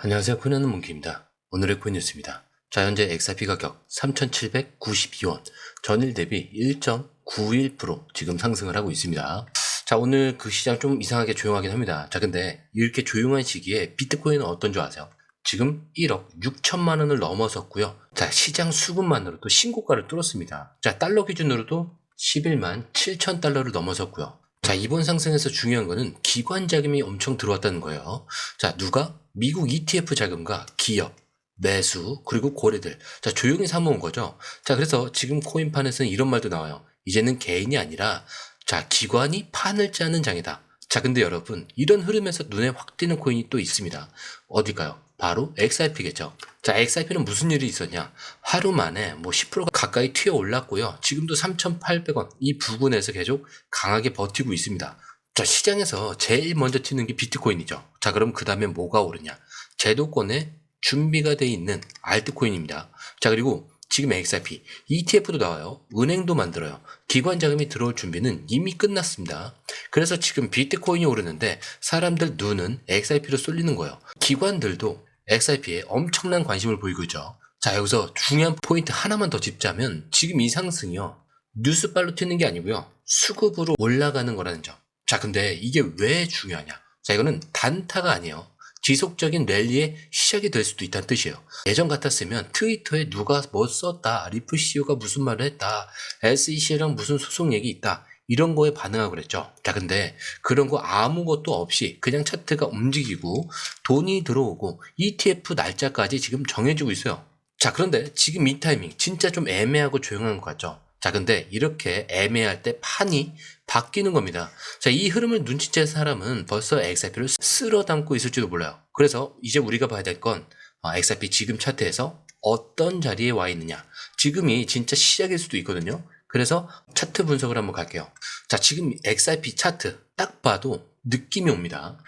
안녕하세요. 코인하는 몽키입니다. 오늘의 코인 뉴스입니다. 자, 현재 XRP 가격 3,792원, 전일 대비 1.91% 지금 상승을 하고 있습니다. 자, 오늘 그 시장 좀 이상하게 조용하긴 합니다. 자, 근데 이렇게 조용한 시기에 비트코인은 어떤 줄 아세요? 지금 1억 6천만 원을 넘어섰고요. 자, 시장 수급만으로도 신고가를 뚫었습니다. 자, 달러 기준으로도 11만 7천 달러를 넘어섰고요. 자, 이번 상승에서 중요한 거는 기관 자금이 엄청 들어왔다는 거예요. 자, 누가? 미국 ETF 자금과 기업, 매수, 그리고 고래들. 자, 조용히 사모은 거죠. 자, 그래서 지금 코인판에서는 이런 말도 나와요. 이제는 개인이 아니라, 자, 기관이 판을 짜는 장이다. 자, 근데 여러분, 이런 흐름에서 눈에 확 띄는 코인이 또 있습니다. 어딜까요? 바로 XRP겠죠. 자, XRP는 무슨 일이 있었냐? 하루 만에 뭐 10% 가까이 튀어 올랐고요. 지금도 3,800원 이 부근에서 계속 강하게 버티고 있습니다. 자, 시장에서 제일 먼저 튀는 게 비트코인이죠. 자, 그럼 그 다음에 뭐가 오르냐? 제도권에 준비가 돼 있는 알트코인입니다. 자, 그리고 지금 XRP, ETF도 나와요. 은행도 만들어요. 기관 자금이 들어올 준비는 이미 끝났습니다. 그래서 지금 비트코인이 오르는데 사람들 눈은 XRP로 쏠리는 거예요. 기관들도 XRP에 엄청난 관심을 보이고 있죠. 자, 여기서 중요한 포인트 하나만 더 짚자면 지금 이 상승이요. 뉴스발로 튀는 게 아니고요. 수급으로 올라가는 거라는 점. 자, 근데 이게 왜 중요하냐? 자, 이거는 단타가 아니에요. 지속적인 랠리의 시작이 될 수도 있다는 뜻이에요. 예전 같았으면 트위터에 누가 뭐 썼다, 리프 CEO가 무슨 말을 했다, SEC랑 무슨 소송 얘기 있다, 이런 거에 반응하고 그랬죠. 자, 근데 그런 거 아무것도 없이 그냥 차트가 움직이고 돈이 들어오고 ETF 날짜까지 지금 정해지고 있어요. 자, 그런데 지금 이 타이밍 진짜 좀 애매하고 조용한 것 같죠. 자, 근데 이렇게 애매할 때 판이 바뀌는 겁니다. 자, 이 흐름을 눈치챈 사람은 벌써 XRP를 쓸어 담고 있을지도 몰라요. 그래서 이제 우리가 봐야 될 건 XRP 지금 차트에서 어떤 자리에 와 있느냐. 지금이 진짜 시작일 수도 있거든요. 그래서 차트 분석을 한번 갈게요. 자, 지금 XRP 차트 딱 봐도 느낌이 옵니다.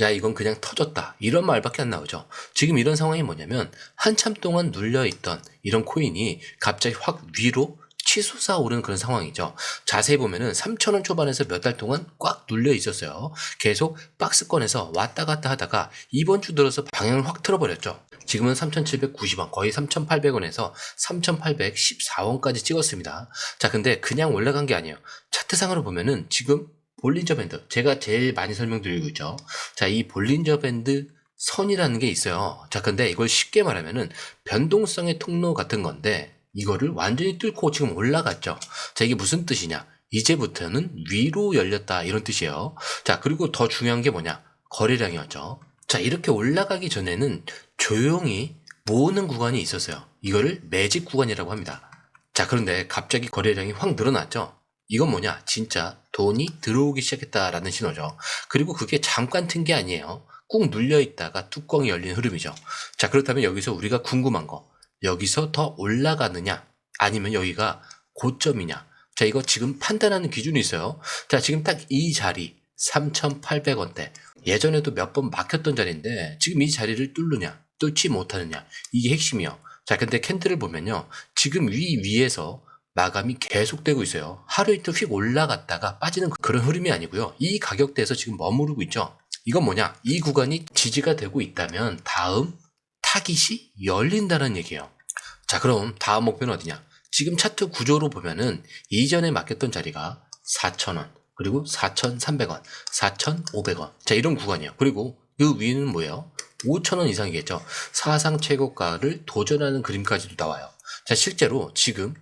야, 이건 그냥 터졌다. 이런 말밖에 안 나오죠. 지금 이런 상황이 뭐냐면 한참 동안 눌려있던 이런 코인이 갑자기 확 위로 치솟아 오르는 그런 상황이죠. 자세히 보면은 3,000원 초반에서 몇 달 동안 꽉 눌려 있었어요. 계속 박스권에서 왔다 갔다 하다가 이번 주 들어서 방향을 확 틀어버렸죠. 지금은 3,790원, 거의 3,800원에서 3,814원까지 찍었습니다. 자, 근데 그냥 올라간 게 아니에요. 차트상으로 보면은 지금 볼린저 밴드, 제가 제일 많이 설명드리고 있죠. 자, 이 볼린저 밴드 선이라는 게 있어요. 자, 근데 이걸 쉽게 말하면은 변동성의 통로 같은 건데 이거를 완전히 뚫고 지금 올라갔죠. 자, 이게 무슨 뜻이냐? 이제부터는 위로 열렸다 이런 뜻이에요. 자, 그리고 더 중요한 게 뭐냐? 거래량이었죠. 자, 이렇게 올라가기 전에는 조용히 모으는 구간이 있었어요. 이거를 매집 구간이라고 합니다. 자, 그런데 갑자기 거래량이 확 늘어났죠. 이건 뭐냐? 진짜 돈이 들어오기 시작했다라는 신호죠. 그리고 그게 잠깐 튼 게 아니에요. 꾹 눌려 있다가 뚜껑이 열린 흐름이죠. 자, 그렇다면 여기서 우리가 궁금한 거, 여기서 더 올라가느냐 아니면 여기가 고점이냐. 자, 이거 지금 판단하는 기준이 있어요. 자, 지금 딱 이 자리 3,800원대 예전에도 몇 번 막혔던 자리인데 지금 이 자리를 뚫느냐 뚫지 못하느냐, 이게 핵심이요. 자, 근데 캔들을 보면요, 지금 위에서 마감이 계속되고 있어요. 하루 이틀 휙 올라갔다가 빠지는 그런 흐름이 아니고요. 이 가격대에서 지금 머무르고 있죠. 이건 뭐냐? 이 구간이 지지가 되고 있다면 다음 타깃이 열린다는 얘기예요. 자, 그럼 다음 목표는 어디냐? 지금 차트 구조로 보면은 이전에 맡겼던 자리가 4,000원, 그리고 4,300원, 4,500원. 자, 이런 구간이에요. 그리고 그 위는 뭐예요? 5,000원 이상이겠죠. 사상 최고가를 도전하는 그림까지도 나와요. 자, 실제로 지금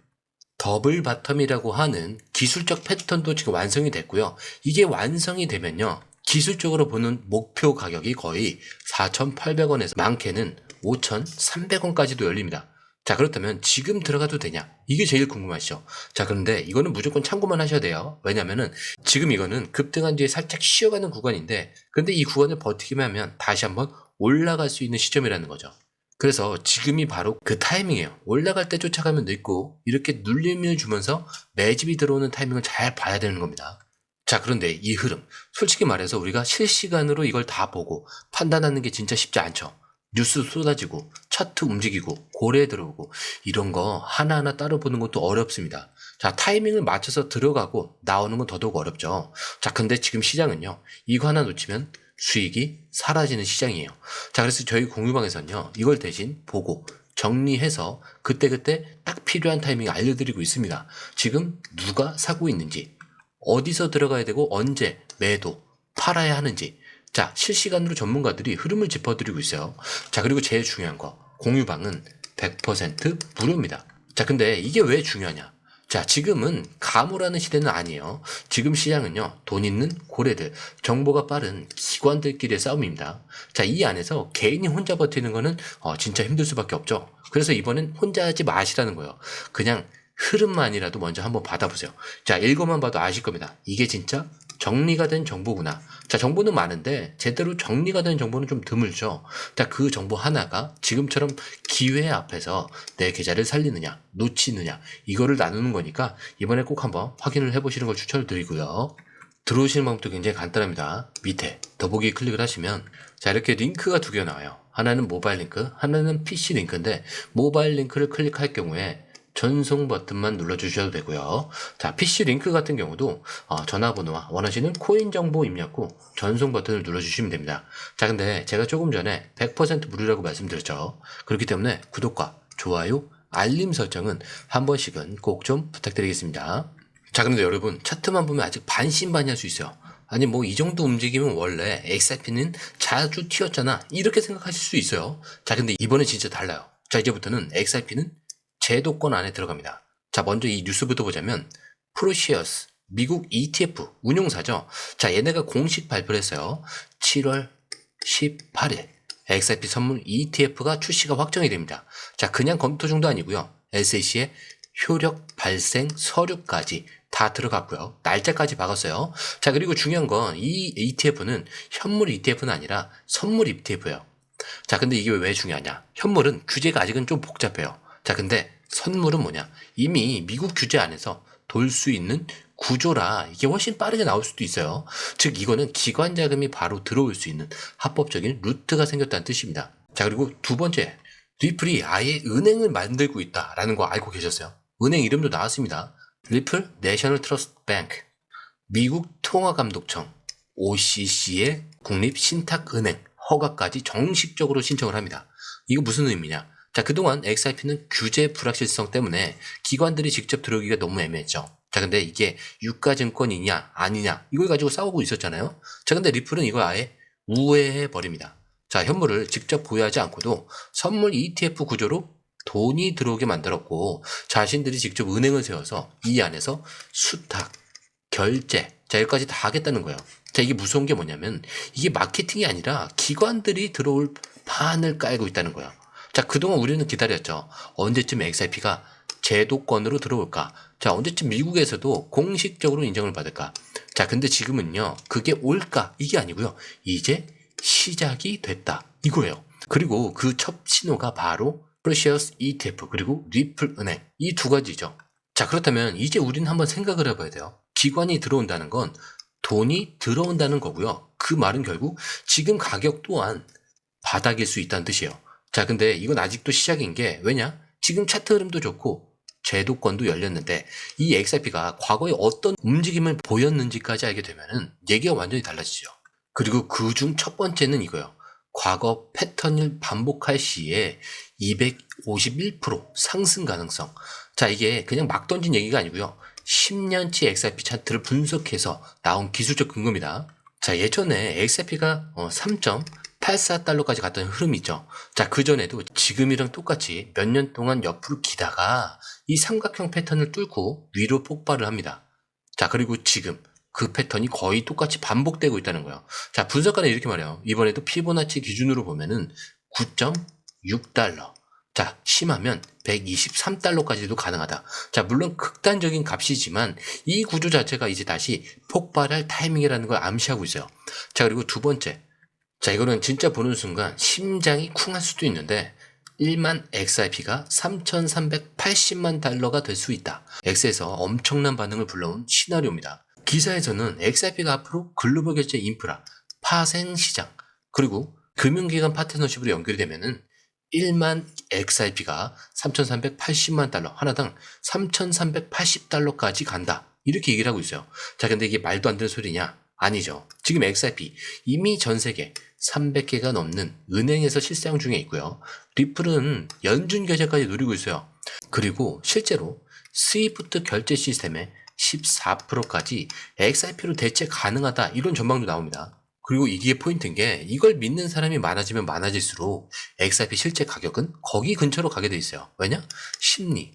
더블 바텀이라고 하는 기술적 패턴도 지금 완성이 됐고요. 이게 완성이 되면요, 기술적으로 보는 목표 가격이 거의 4,800원에서 많게는 5,300원까지도 열립니다. 자, 그렇다면 지금 들어가도 되냐? 이게 제일 궁금하시죠? 자, 그런데 이거는 무조건 참고만 하셔야 돼요. 왜냐면은 지금 이거는 급등한 뒤에 살짝 쉬어가는 구간인데, 근데 이 구간을 버티기만 하면 다시 한번 올라갈 수 있는 시점이라는 거죠. 그래서 지금이 바로 그 타이밍이에요. 올라갈 때 쫓아가면 늦고 이렇게 눌림을 주면서 매집이 들어오는 타이밍을 잘 봐야 되는 겁니다. 자, 그런데 이 흐름, 솔직히 말해서 우리가 실시간으로 이걸 다 보고 판단하는 게 진짜 쉽지 않죠. 뉴스 쏟아지고 차트 움직이고 고래 들어오고 이런 거 하나하나 따로 보는 것도 어렵습니다. 자, 타이밍을 맞춰서 들어가고 나오는 건 더더욱 어렵죠. 자, 근데 지금 시장은요, 이거 하나 놓치면 수익이 사라지는 시장이에요. 자, 그래서 저희 공유방에서는요, 이걸 대신 보고 정리해서 그때그때 딱 필요한 타이밍에 알려드리고 있습니다. 지금 누가 사고 있는지, 어디서 들어가야 되고 언제 매도, 팔아야 하는지, 자, 실시간으로 전문가들이 흐름을 짚어드리고 있어요. 자, 그리고 제일 중요한 거, 공유방은 100% 무료입니다. 자, 근데 이게 왜 중요하냐? 자, 지금은 가물하는 시대는 아니에요. 지금 시장은요, 돈 있는 고래들, 정보가 빠른 기관들끼리의 싸움입니다. 자, 이 안에서 개인이 혼자 버티는 거는 진짜 힘들 수밖에 없죠. 그래서 이번엔 혼자 하지 마시라는 거예요. 그냥 흐름만이라도 먼저 한번 받아보세요. 자, 읽어만 봐도 아실 겁니다. 이게 진짜 정리가 된 정보구나. 자, 정보는 많은데 제대로 정리가 된 정보는 좀 드물죠. 자, 그 정보 하나가 지금처럼 기회 앞에서 내 계좌를 살리느냐, 놓치느냐, 이거를 나누는 거니까 이번에 꼭 한번 확인을 해보시는 걸 추천을 드리고요. 들어오시는 방법도 굉장히 간단합니다. 밑에 더보기 클릭을 하시면 자, 이렇게 링크가 두 개 나와요. 하나는 모바일 링크, 하나는 PC 링크인데 모바일 링크를 클릭할 경우에 전송 버튼만 눌러주셔도 되고요. 자, PC 링크 같은 경우도 전화번호와 원하시는 코인 정보 입력 후 전송 버튼을 눌러주시면 됩니다. 자, 근데 제가 조금 전에 100% 무료라고 말씀드렸죠. 그렇기 때문에 구독과 좋아요, 알림 설정은 한 번씩은 꼭 좀 부탁드리겠습니다. 자, 그런데 여러분, 차트만 보면 아직 반신반의할 수 있어요. 아니, 뭐 이 정도 움직이면 원래 XRP는 자주 튀었잖아, 이렇게 생각하실 수 있어요. 자, 근데 이번에 진짜 달라요. 자, 이제부터는 XRP는 제도권 안에 들어갑니다. 자, 먼저 이 뉴스부터 보자면 프로시어스 미국 ETF 운용사죠. 자, 얘네가 공식 발표를 했어요. 7월 18일 XRP 선물 ETF가 출시가 확정이 됩니다. 자, 그냥 검토 중도 아니고요. SEC의 효력 발생 서류까지 다 들어갔고요. 날짜까지 박았어요. 자, 그리고 중요한 건 이 ETF는 현물 ETF는 아니라 선물 ETF예요. 자, 근데 이게 왜 중요하냐? 현물은 규제가 아직은 좀 복잡해요. 자, 근데 선물은 뭐냐? 이미 미국 규제 안에서 돌 수 있는 구조라 이게 훨씬 빠르게 나올 수도 있어요. 즉, 이거는 기관 자금이 바로 들어올 수 있는 합법적인 루트가 생겼다는 뜻입니다. 자, 그리고 두 번째, 리플이 아예 은행을 만들고 있다라는 거 알고 계셨어요? 은행 이름도 나왔습니다. 리플 내셔널 트러스트 뱅크, 미국 통화감독청, OCC의 국립신탁은행 허가까지 정식적으로 신청을 합니다. 이거 무슨 의미냐? 자, 그동안 XRP는 규제 불확실성 때문에 기관들이 직접 들어오기가 너무 애매했죠. 자, 근데 이게 유가증권이냐 아니냐 이걸 가지고 싸우고 있었잖아요. 자, 근데 리플은 이걸 아예 우회해 버립니다. 자, 현물을 직접 보유하지 않고도 선물 ETF 구조로 돈이 들어오게 만들었고, 자신들이 직접 은행을 세워서 이 안에서 수탁, 결제, 자, 여기까지 다 하겠다는 거예요. 자, 이게 무서운 게 뭐냐면 이게 마케팅이 아니라 기관들이 들어올 판을 깔고 있다는 거예요. 자, 그동안 우리는 기다렸죠. 언제쯤 XRP가 제도권으로 들어올까? 자, 언제쯤 미국에서도 공식적으로 인정을 받을까? 자, 근데 지금은요, 그게 올까? 이게 아니고요. 이제 시작이 됐다. 이거예요. 그리고 그 첫 신호가 바로 프레시어스 ETF 그리고 리플 은행, 이 두 가지죠. 자, 그렇다면 이제 우리는 한번 생각을 해봐야 돼요. 기관이 들어온다는 건 돈이 들어온다는 거고요. 그 말은 결국 지금 가격 또한 바닥일 수 있다는 뜻이에요. 자, 근데 이건 아직도 시작인 게 왜냐? 지금 차트 흐름도 좋고 제도권도 열렸는데 이 XRP가 과거에 어떤 움직임을 보였는지까지 알게 되면은 얘기가 완전히 달라지죠. 그리고 그중 첫 번째는 이거예요. 과거 패턴을 반복할 시에 251% 상승 가능성. 자, 이게 그냥 막 던진 얘기가 아니고요. 10년치 XRP 차트를 분석해서 나온 기술적 근거입니다. 자, 예전에 XRP가 3.84달러까지 갔던 흐름이 있죠. 자, 그전에도 지금이랑 똑같이 몇 년 동안 옆으로 기다가 이 삼각형 패턴을 뚫고 위로 폭발을 합니다. 자, 그리고 지금 그 패턴이 거의 똑같이 반복되고 있다는 거예요. 자, 분석가는 이렇게 말해요. 이번에도 피보나치 기준으로 보면은 9.6달러. 자, 심하면 123달러까지도 가능하다. 자, 물론 극단적인 값이지만 이 구조 자체가 이제 다시 폭발할 타이밍이라는 걸 암시하고 있어요. 자, 그리고 두 번째. 자, 이거는 진짜 보는 순간 심장이 쿵할 수도 있는데 1만 XRP가 3,380만 달러가 될 수 있다. X에서 엄청난 반응을 불러온 시나리오입니다. 기사에서는 XRP가 앞으로 글로벌 결제 인프라, 파생 시장, 그리고 금융기관 파트너십으로 연결이 되면은 1만 XRP가 3,380만 달러, 하나당 3,380달러까지 간다. 이렇게 얘기를 하고 있어요. 자, 근데 이게 말도 안 되는 소리냐? 아니죠. 지금 XRP 이미 전 세계 300개가 넘는 은행에서 실사용 중에 있고요. 리플은 연준 결제까지 노리고 있어요. 그리고 실제로 스위프트 결제 시스템의 14%까지 XRP로 대체 가능하다, 이런 전망도 나옵니다. 그리고 이게 포인트인 게, 이걸 믿는 사람이 많아지면 많아질수록 XRP 실제 가격은 거기 근처로 가게 돼 있어요. 왜냐? 심리,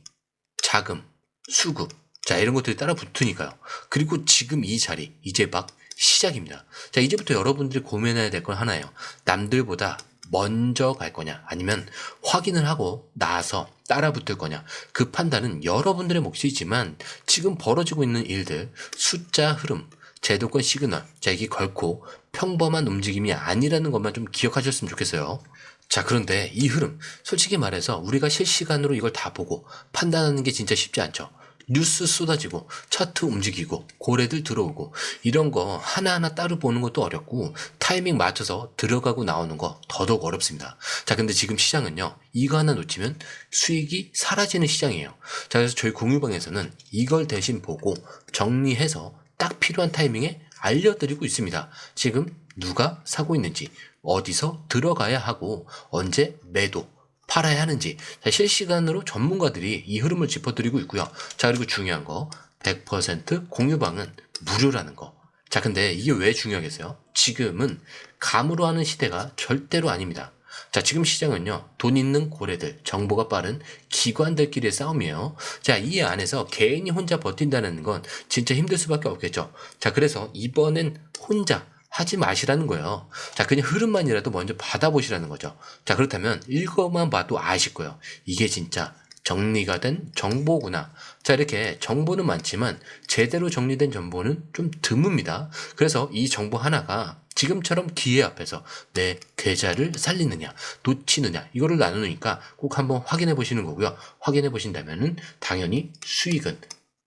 자금, 수급, 자, 이런 것들이 따라 붙으니까요. 그리고 지금 이 자리 이제 막 시작입니다. 자, 이제부터 여러분들이 고민해야 될 건 하나예요. 남들보다 먼저 갈 거냐, 아니면 확인을 하고 나서 따라 붙을 거냐. 그 판단은 여러분들의 몫이지만 지금 벌어지고 있는 일들, 숫자 흐름, 제도권 시그널, 자, 이게 결코 평범한 움직임이 아니라는 것만 좀 기억하셨으면 좋겠어요. 자, 그런데 이 흐름, 솔직히 말해서 우리가 실시간으로 이걸 다 보고 판단하는 게 진짜 쉽지 않죠. 뉴스 쏟아지고 차트 움직이고 고래들 들어오고 이런 거 하나하나 따로 보는 것도 어렵고, 타이밍 맞춰서 들어가고 나오는 거 더더욱 어렵습니다. 자, 근데 지금 시장은요, 이거 하나 놓치면 수익이 사라지는 시장이에요. 자, 그래서 저희 공유방에서는 이걸 대신 보고 정리해서 딱 필요한 타이밍에 알려드리고 있습니다. 지금 누가 사고 있는지, 어디서 들어가야 하고, 언제 매도, 팔아야 하는지, 자, 실시간으로 전문가들이 이 흐름을 짚어드리고 있고요. 자, 그리고 중요한 거, 100% 공유방은 무료라는 거. 자, 근데 이게 왜 중요하겠어요? 지금은 감으로 하는 시대가 절대로 아닙니다. 자, 지금 시장은요, 돈 있는 고래들, 정보가 빠른 기관들끼리의 싸움이에요. 자, 이 안에서 개인이 혼자 버틴다는 건 진짜 힘들 수밖에 없겠죠. 자, 그래서 이번엔 혼자 하지 마시라는 거예요. 자, 그냥 흐름만이라도 먼저 받아보시라는 거죠. 자, 그렇다면 읽어만 봐도 아실 거예요. 이게 진짜 정리가 된 정보구나. 자, 이렇게 정보는 많지만 제대로 정리된 정보는 좀 드뭅니다. 그래서 이 정보 하나가 지금처럼 기회 앞에서 내 계좌를 살리느냐, 놓치느냐, 이거를 나누니까 꼭 한번 확인해 보시는 거고요. 확인해 보신다면은 당연히 수익은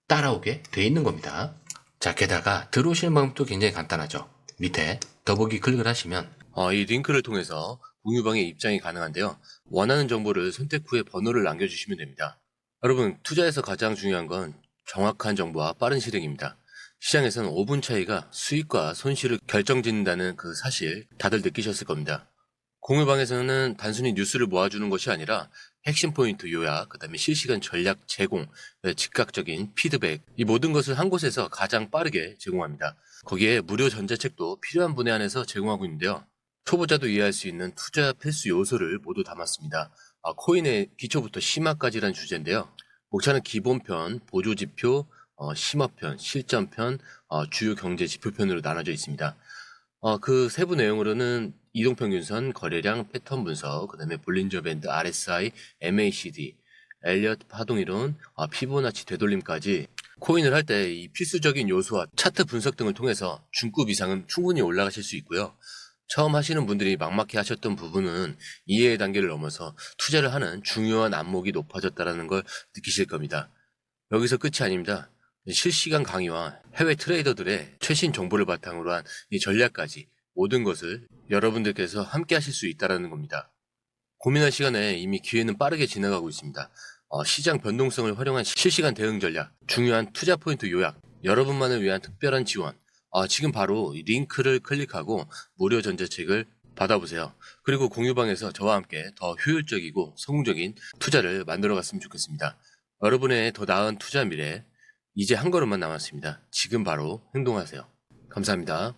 따라오게 돼 있는 겁니다. 자, 게다가 들어오실 방법도 굉장히 간단하죠. 밑에 더보기 클릭을 하시면 이 링크를 통해서 공유방에 입장이 가능한데요. 원하는 정보를 선택 후에 번호를 남겨주시면 됩니다. 여러분, 투자에서 가장 중요한 건 정확한 정보와 빠른 실행입니다. 시장에서는 5분 차이가 수익과 손실을 결정짓는다는 그 사실 다들 느끼셨을 겁니다. 공유방에서는 단순히 뉴스를 모아주는 것이 아니라 핵심 포인트 요약, 그 다음에 실시간 전략 제공, 즉각적인 피드백, 이 모든 것을 한 곳에서 가장 빠르게 제공합니다. 거기에 무료 전자책도 필요한 분에 한해서 제공하고 있는데요. 초보자도 이해할 수 있는 투자 필수 요소를 모두 담았습니다. 코인의 기초부터 심화까지란 주제인데요. 목차는 기본편, 보조지표, 심화편, 실전편, 주요 경제 지표편으로 나눠져 있습니다. 그 세부 내용으로는 이동평균선, 거래량, 패턴 분석, 그 다음에 볼린저 밴드, RSI, MACD, 엘리엇 파동이론, 피보나치 되돌림까지 코인을 할 때 이 필수적인 요소와 차트 분석 등을 통해서 중급 이상은 충분히 올라가실 수 있고요. 처음 하시는 분들이 막막해 하셨던 부분은 이해의 단계를 넘어서 투자를 하는 중요한 안목이 높아졌다는 걸 느끼실 겁니다. 여기서 끝이 아닙니다. 실시간 강의와 해외 트레이더들의 최신 정보를 바탕으로 한 이 전략까지 모든 것을 여러분들께서 함께 하실 수 있다는 겁니다. 고민할 시간에 이미 기회는 빠르게 지나가고 있습니다. 시장 변동성을 활용한 실시간 대응 전략, 중요한 투자 포인트 요약, 여러분만을 위한 특별한 지원, 지금 바로 이 링크를 클릭하고 무료 전자책을 받아보세요. 그리고 공유방에서 저와 함께 더 효율적이고 성공적인 투자를 만들어 갔으면 좋겠습니다. 여러분의 더 나은 투자 미래, 이제 한 걸음만 남았습니다. 지금 바로 행동하세요. 감사합니다.